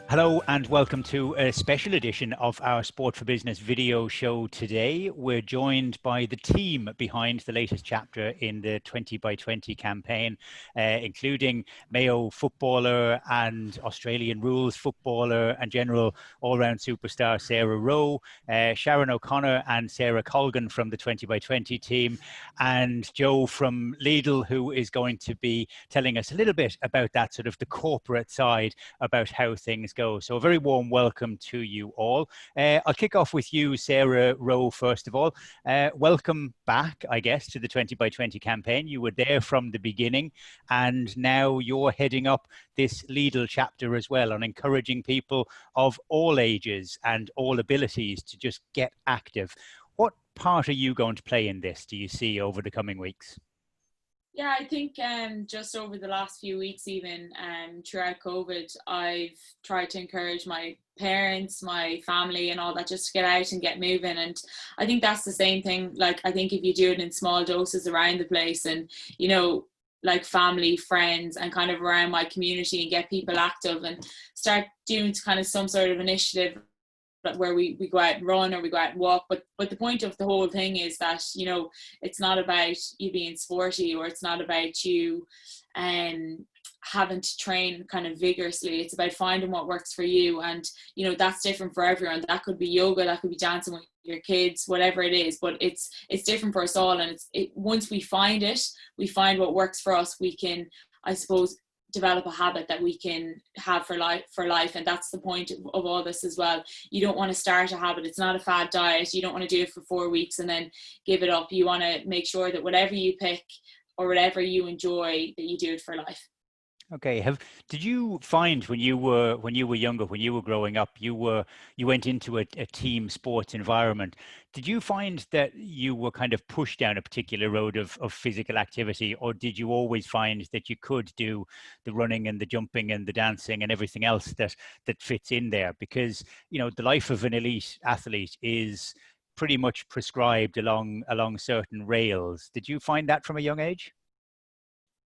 Hello and welcome to a special edition of our Sport for Business video show today. We're joined by the team behind the latest chapter in the 20 by 20 campaign, including Mayo footballer and Australian rules footballer and general all-round superstar Sarah Rowe, Sharon O'Connor and Sarah Colgan from the 20 by 20 team, and Joe from Lidl, who is going to be telling us a little bit about that sort of the corporate side about how things go. So a very warm welcome to you all. I'll kick off with you, Sarah Rowe, first of all. Welcome back, I guess, to the 20 by 20 campaign. You were there from the beginning, and now you're heading up this Lidl chapter as well on encouraging people of all ages and all abilities to just get active. What part are you going to play in this, do you see, over the coming weeks? Yeah, I think just over the last few weeks, even throughout COVID, I've tried to encourage my parents, my family and all that, just to get out and get moving. And I think that's the same thing. Like, I think if you do it in small doses around the place and, you know, like family, friends and kind of around my community and get people active and start doing kind of some sort of initiative where we go out and run or we go out and walk, but the point of the whole thing is that, you know, it's not about you being sporty or it's not about you having to train kind of vigorously. It's about finding what works for you, and you know, that's different for everyone. That could be yoga, that could be dancing with your kids, whatever it is, but it's different for us all. And once we find what works for us, we can, I suppose, develop a habit that we can have for life. And that's the point of all this as well. You don't want to start a habit. It's not a fad diet. You don't want to do it for 4 weeks and then give it up. You want to make sure that whatever you pick or whatever you enjoy, that you do it for life. Okay. Did you find when you were younger, when you were growing up, you went into a team sports environment? Did you find that you were kind of pushed down a particular road of physical activity, or did you always find that you could do the running and the jumping and the dancing and everything else that fits in there? Because, you know, the life of an elite athlete is pretty much prescribed along certain rails. Did you find that from a young age?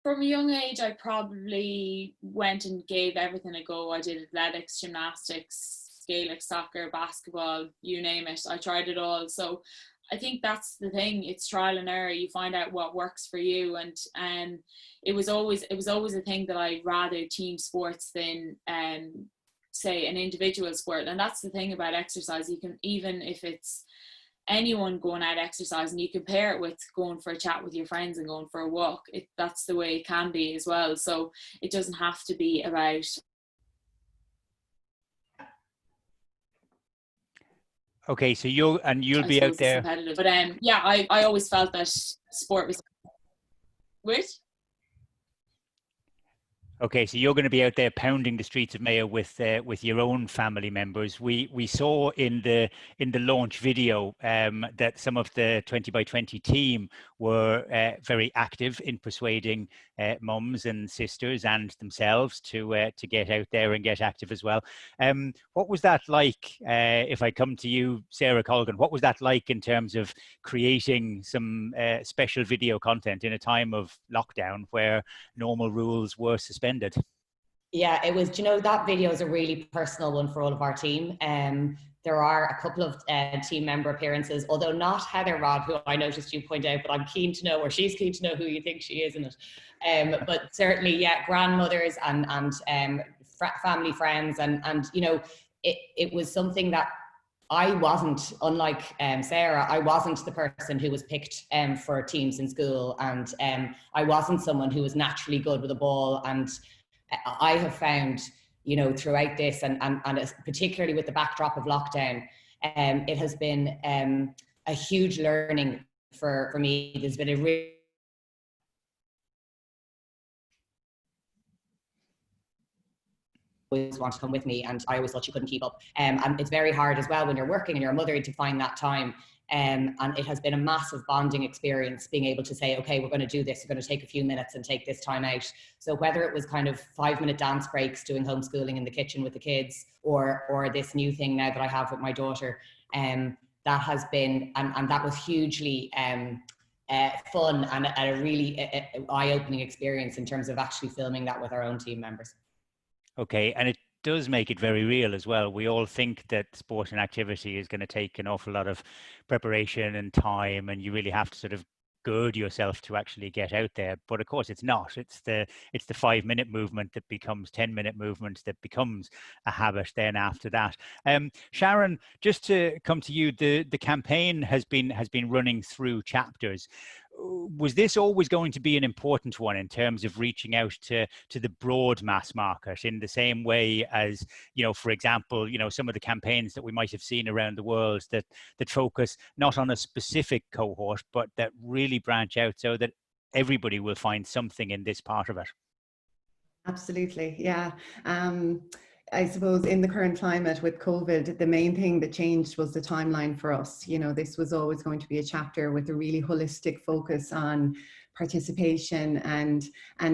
From a young age, I probably went and gave everything a go. I did athletics, gymnastics, Gaelic soccer, basketball, you name it. I tried it all. So I think that's the thing. It's trial and error. You find out what works for you. And it was always a thing that I'd rather team sports than say an individual sport. And that's the thing about exercise. You can, even if it's anyone going out exercising, you compare it with going for a chat with your friends and going for a walk. That's the way it can be as well. So it doesn't have to be about. Okay, so you'll be out there competitive, but yeah, I always felt that sport was which. Okay, so you're going to be out there pounding the streets of Mayo with your own family members. We saw in the launch video that some of the 20 by 20 team were very active in persuading mums and sisters and themselves to get out there and get active as well. What was that like? If I come to you, Sarah Colgan, what was that like in terms of creating some special video content in a time of lockdown where normal rules were suspended? Yeah, it was, you know, that video is a really personal one for all of our team. There are a couple of team member appearances, although not Heather Rod, who I noticed you point out, but I'm keen to know, or she's keen to know who you think she is in it. But certainly, yeah, grandmothers and family friends. And you know, it was something that I wasn't, unlike Sarah, I wasn't the person who was picked for teams in school. And I wasn't someone who was naturally good with a ball. And I have found, you know, throughout this and particularly with the backdrop of lockdown, it has been a huge learning for me. There's been a really always want to come with me, and I always thought you couldn't keep up. And it's very hard as well when you're working and you're a mother to find that time. And it has been a massive bonding experience being able to say, okay, we're going to do this. We're going to take a few minutes and take this time out. So whether it was kind of 5-minute dance breaks, doing homeschooling in the kitchen with the kids, or this new thing now that I have with my daughter, that has been, and that was hugely fun and a really eye-opening experience in terms of actually filming that with our own team members. Okay, and does make it very real as well. We all think that sport and activity is going to take an awful lot of preparation and time, and you really have to sort of gird yourself to actually get out there. But of course it's not. It's the 5-minute movement that becomes 10-minute movement that becomes a habit then after that. Sharon, just to come to you, the campaign has been running through chapters. Was this always going to be an important one in terms of reaching out to the broad mass market in the same way as, for example, some of the campaigns that we might have seen around the world that focus not on a specific cohort, but that really branch out so that everybody will find something in this part of it? Absolutely, yeah. I suppose in the current climate with COVID, the main thing that changed was the timeline for us. This was always going to be a chapter with a really holistic focus on participation and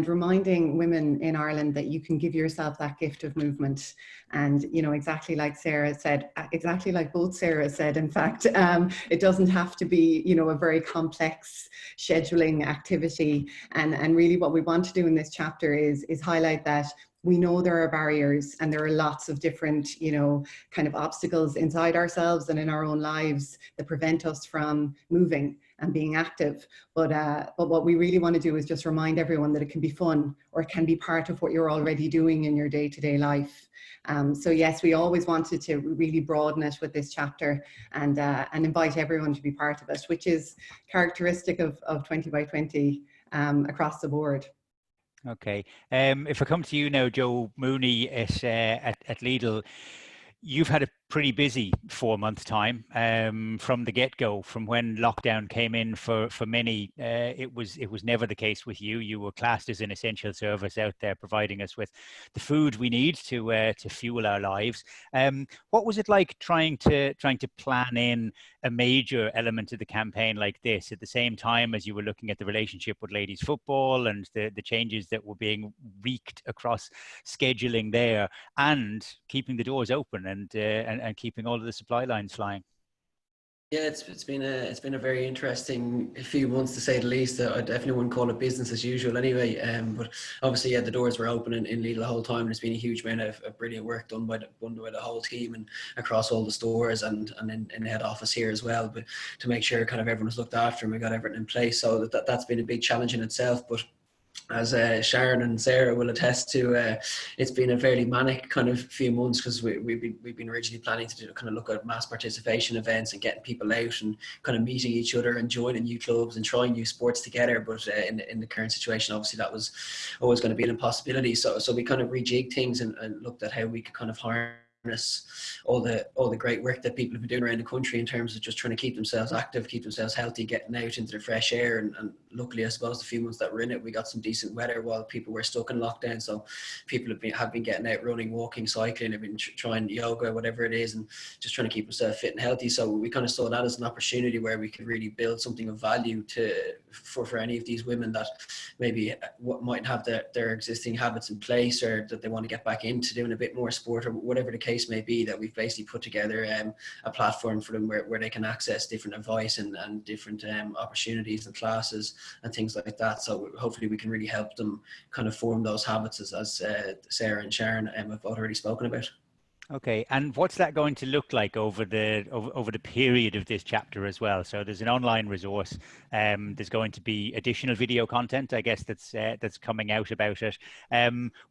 reminding women in Ireland that you can give yourself that gift of movement. And, exactly like Sarah said, exactly like both Sarah said, in fact, it doesn't have to be, a very complex scheduling activity. And really what we want to do in this chapter is highlight that we know there are barriers and there are lots of different, kind of obstacles inside ourselves and in our own lives that prevent us from moving and being active. But what we really want to do is just remind everyone that it can be fun, or it can be part of what you're already doing in your day-to-day life. So yes, we always wanted to really broaden it with this chapter and invite everyone to be part of it, which is characteristic of 20 by 20 across the board. Okay. If I come to you now, Joe Mooney at Lidl, you've had a pretty busy 4-month time from the get-go. From when lockdown came in for many, it was never the case with you. You were classed as an essential service out there, providing us with the food we need to fuel our lives. What was it like trying to plan in a major element of the campaign like this at the same time as you were looking at the relationship with ladies football and the changes that were being wreaked across scheduling there, and keeping the doors open and keeping all of the supply lines flying? Yeah, it's been a very interesting few months, to say the least. I definitely wouldn't call it business as usual anyway. But obviously, yeah, the doors were open in Lidl the whole time. There's been a huge amount of brilliant work done by the whole team and across all the stores and in the head office here as well. But to make sure kind of everyone was looked after and we got everything in place, so that's been a big challenge in itself. But as Sharon and Sarah will attest to, it's been a fairly manic kind of few months, because we've been originally planning to kind of look at mass participation events and getting people out and kind of meeting each other and joining new clubs and trying new sports together. But in the current situation, obviously that was always going to be an impossibility. So we kind of rejigged things and looked at how we could kind of harness all the great work that people have been doing around the country in terms of just trying to keep themselves active, keep themselves healthy, getting out into the fresh air. And luckily, I suppose, the few months that we're in it, we got some decent weather while people were stuck in lockdown. So people have been getting out, running, walking, cycling, have been trying yoga, whatever it is, and just trying to keep themselves fit and healthy. So we kind of saw that as an opportunity where we could really build something of value for any of these women that maybe might have their existing habits in place, or that they want to get back into doing a bit more sport, or whatever the case may be. That we've basically put together a platform for them where they can access different advice and different opportunities and classes and things like that. So hopefully we can really help them kind of form those habits as Sarah and Sharon have already spoken about. Okay, and what's that going to look like over the period of this chapter as well? So there's an online resource. There's going to be additional video content, I guess, that's coming out about it.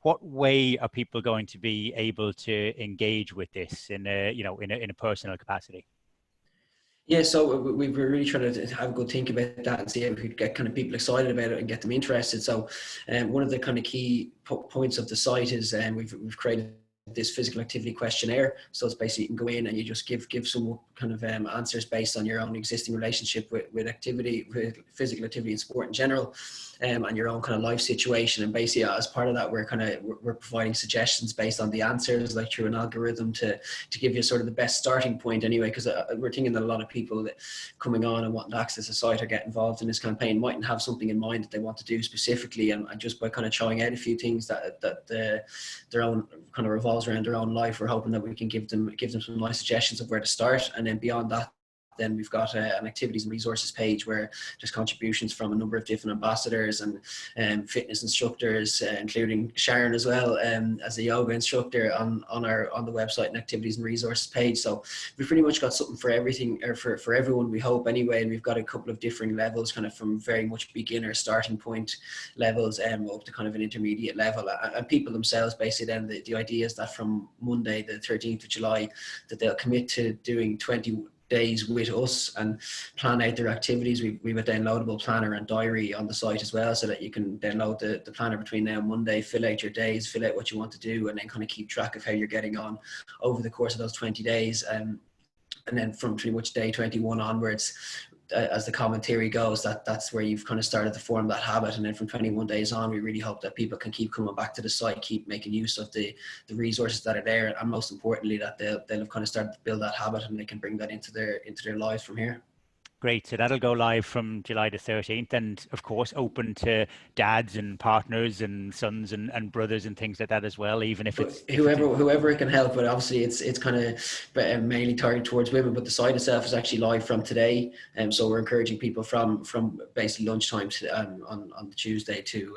What way are people going to be able to engage with this in a personal capacity? Yeah, so we were really trying to have a good think about that and see how we could get kind of people excited about it and get them interested. So one of the kind of key points of the site is we've created this physical activity questionnaire. So it's basically, you can go in and you just give some kind of answers based on your own existing relationship with physical activity and sport in general, and your own kind of life situation. And basically, as part of that, we're providing suggestions based on the answers, like through an algorithm to give you sort of the best starting point anyway, because we're thinking that a lot of people that coming on and wanting to access a site or get involved in this campaign mightn't have something in mind that they want to do specifically, and just by kind of trying out a few things that their own kind of revolves around their own life, we're hoping that we can give them some nice suggestions of where to start. And then beyond that, then we've got an activities and resources page where there's contributions from a number of different ambassadors and fitness instructors, including Sharon as well, as a yoga instructor on the website and activities and resources page. So we've pretty much got something for everything, or for everyone, we hope anyway. And we've got a couple of different levels, kind of from very much beginner starting point levels up to kind of an intermediate level. And people themselves, basically, then the idea is that from Monday the 13th of July that they'll commit to doing 20 days with us and plan out their activities. We've a downloadable planner and diary on the site as well, so that you can download the planner between now and Monday, fill out your days, fill out what you want to do, and then kind of keep track of how you're getting on over the course of those 20 days. And then from pretty much day 21 onwards, as the common theory goes, that's where you've kind of started to form that habit. And then from 21 days on, we really hope that people can keep coming back to the site, keep making use of the resources that are there, and most importantly that they'll have kind of started to build that habit and they can bring that into their lives from here. Great. So that'll go live from July the 13th, and of course open to dads and partners and sons and brothers and things like that as well, even if it's whoever it can help. But obviously it's kind of mainly targeted towards women, but the site itself is actually live from today, and so we're encouraging people from basically lunchtime on the Tuesday to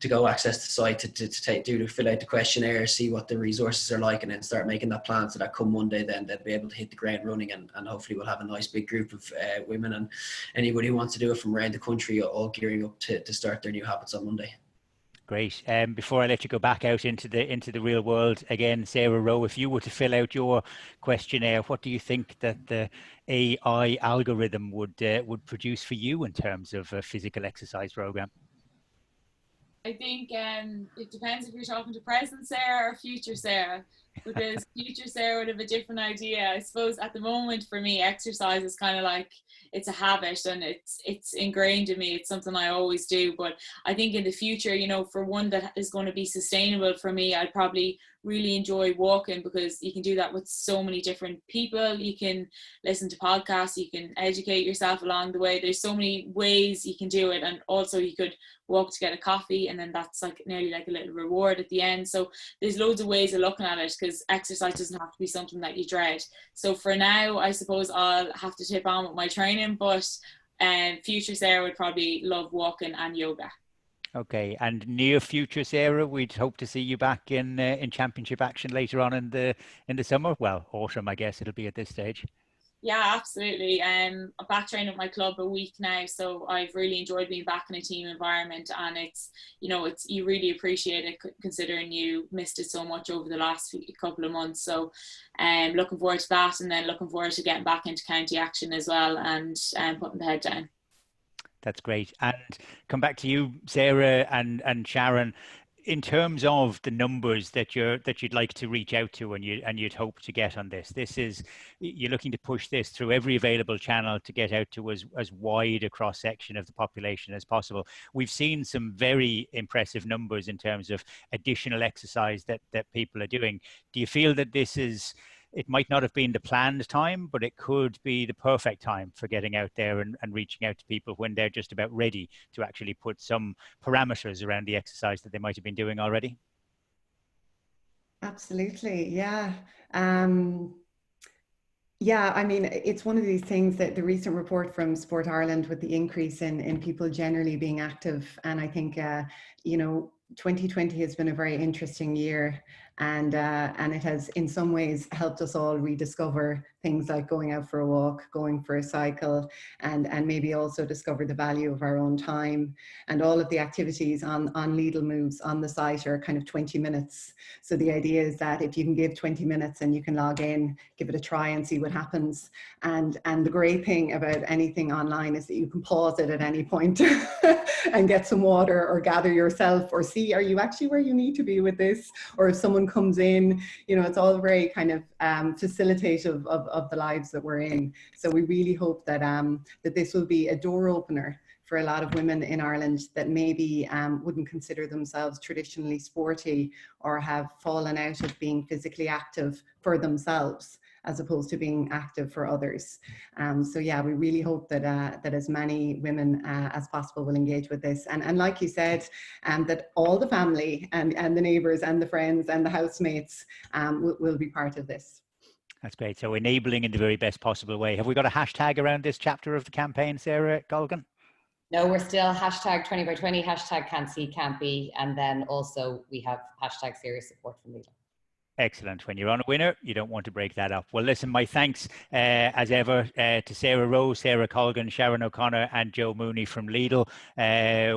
go access the site to fill out the questionnaire, see what the resources are like, and then start making that plan so that come Monday then they'll be able to hit the ground running, and hopefully we'll have a nice big group of women and anybody who wants to do it from around the country, all gearing up to start their new habits on Monday. Great. Before I let you go back out into the real world again, Sarah Rowe, if you were to fill out your questionnaire, what do you think that the AI algorithm would produce for you in terms of a physical exercise program? I think it depends if you're talking to present Sarah or future Sarah, because future Sarah would have a different idea. I suppose at the moment for me, exercise is kind of like, it's a habit and it's ingrained in me. It's something I always do. But I think in the future, you know, for one that is going to be sustainable for me, I'd probably really enjoy walking, because you can do that with so many different people. You can listen to podcasts, you can educate yourself along the way. There's so many ways you can do it. And also you could walk to get a coffee, and then that's like nearly like a little reward at the end. So there's loads of ways of looking at it, because exercise doesn't have to be something that you dread. So for now, I suppose I'll have to tip on with my training, but future Sarah would probably love walking and yoga. Okay, and near future Sarah, we'd hope to see you back in championship action later on in the summer. Well, autumn, I guess it'll be at this stage. Yeah, absolutely. I'm back training with my club a week now, so I've really enjoyed being back in a team environment, and it's you really appreciate it, considering you missed it so much over the last couple of months. So looking forward to that, and then looking forward to getting back into county action as well, and putting the head down. That's great. And come back to you, Sarah and Sharon. In terms of the numbers that you'd like to reach out to and you'd hope to get on this, you're looking to push this through every available channel to get out to as wide a cross section of the population as possible. We've seen some very impressive numbers in terms of additional exercise that people are doing. Do you feel that it might not have been the planned time, but it could be the perfect time for getting out there and reaching out to people when they're just about ready to actually put some parameters around the exercise that they might have been doing already? Absolutely, yeah. Yeah, I mean, it's one of these things that the recent report from Sport Ireland with the increase in people generally being active, and I think, 2020 has been a very interesting year, and it has in some ways helped us all rediscover things like going out for a walk, going for a cycle, and maybe also discover the value of our own time. And all of the activities on Lidl Moves on the site are kind of 20 minutes. So the idea is that if you can give 20 minutes and you can log in, give it a try and see what happens. And the great thing about anything online is that you can pause it at any point and get some water or gather yourself or see, are you actually where you need to be with this? Or if someone comes in, it's all very kind of facilitative of the lives that we're in. So we really hope that that this will be a door opener for a lot of women in Ireland that maybe wouldn't consider themselves traditionally sporty or have fallen out of being physically active for themselves as opposed to being active for others. So yeah, we really hope that that as many women as possible will engage with this. And like you said, that all the family and the neighbours and the friends and the housemates will be part of this. That's great. So enabling in the very best possible way. Have we got a hashtag around this chapter of the campaign, Sarah, Colgan? No, we're still hashtag 20 by 20, hashtag can't see, can't be. And then also we have hashtag serious support from Lidl. Excellent. When you're on a winner, you don't want to break that up. Well, listen, my thanks as ever to Sarah Rowe, Sarah Colgan, Sharon O'Connor and Joe Mooney from Lidl.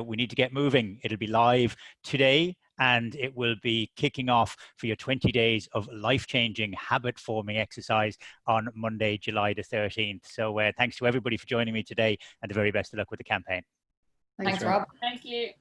We need to get moving. It'll be live today and it will be kicking off for your 20 days of life-changing habit-forming exercise on Monday, July the 13th. So thanks to everybody for joining me today and the very best of luck with the campaign. Thanks Rob. Thank you.